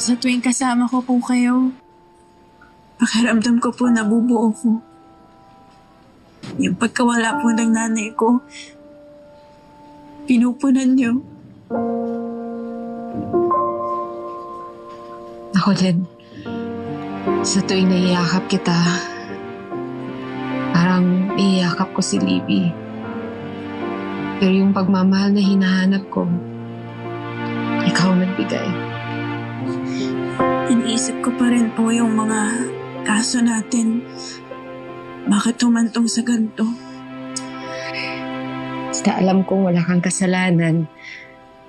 Sa tuwing kasama ko po kayo, pakiramdam ko po nabubuo ko. Yung pagkawala po ng nanay ko, pinupunan niyo. Ako din, sa tuwing naiyakap kita, parang iiyakap ko si Libby. Pero yung pagmamahal na hinahanap ko, ikaw nagbigay. Iniisip ko pa rin po yung mga kaso natin. Bakit humantong sa ganito? Basta alam kong wala kang kasalanan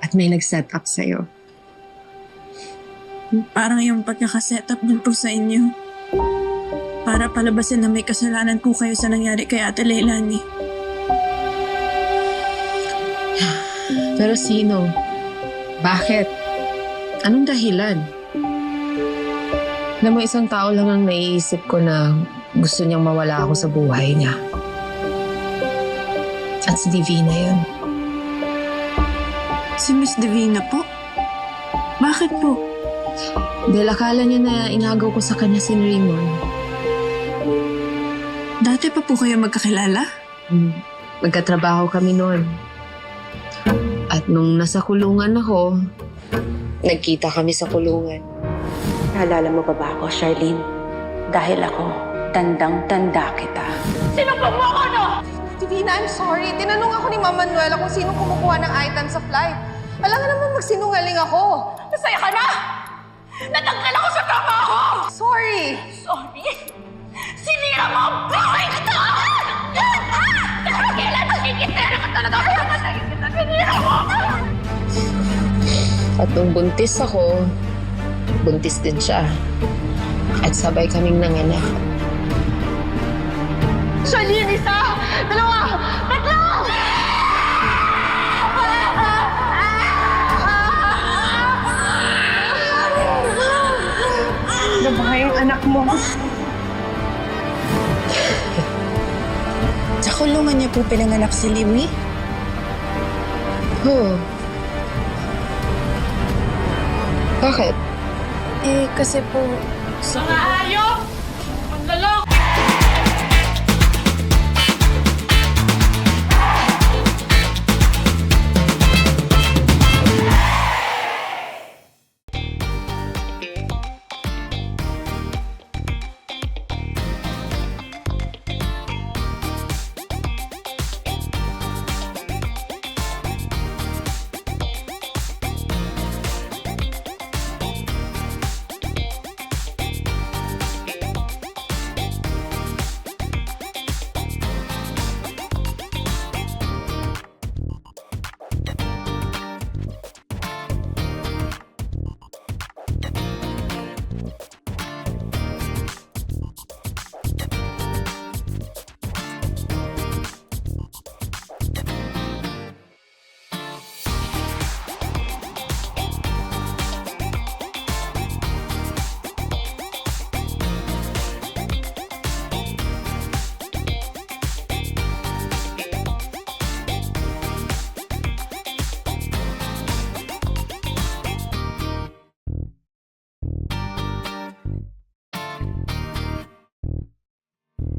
at may nag-set up sa'yo. Parang yung pagkakaset up din po sa inyo. Para palabasin na may kasalanan po kayo sa nangyari kay Ate Leilani. Pero sino? Bakit? Anong dahilan? Alam mo, isang tao lang ang naiisip ko na gusto niyang mawala ako sa buhay niya. At si Divina yun. Si Miss Divina po? Bakit po? Dahil akala niya na inagaw ko sa kanya si Raymond. Dati pa po kayo magkakilala? Magkatrabaho kami noon. At nung nasa kulungan ako, nagkita kami sa kulungan. Naalala mo pa ba ako, Charlene? Dahil ako, tandang-tanda kita. Sinumpong mo ako, no? Divina, I'm sorry. Tinanong ako ni Mama Manuela kung sino kumukuha ng item sa flight. Alam nga naman magsinungaling ako. Masaya ka na? Natanggal ako sa trabaho! Sorry! Sorry? Sinira mo ang buhay ko to! Kailan nakikitera ka talaga? Kailan nakikita? Sinira mo! At nung buntis ako, buntis din siya. At sabay kaming nanganak. Charlene, isa! Dalawa! Tatlo! Ano ba yung anak mo? Sa kulungan niya po pinanganak si Libby? Oh. Bakit? Eh, kasi po... Mga hayop!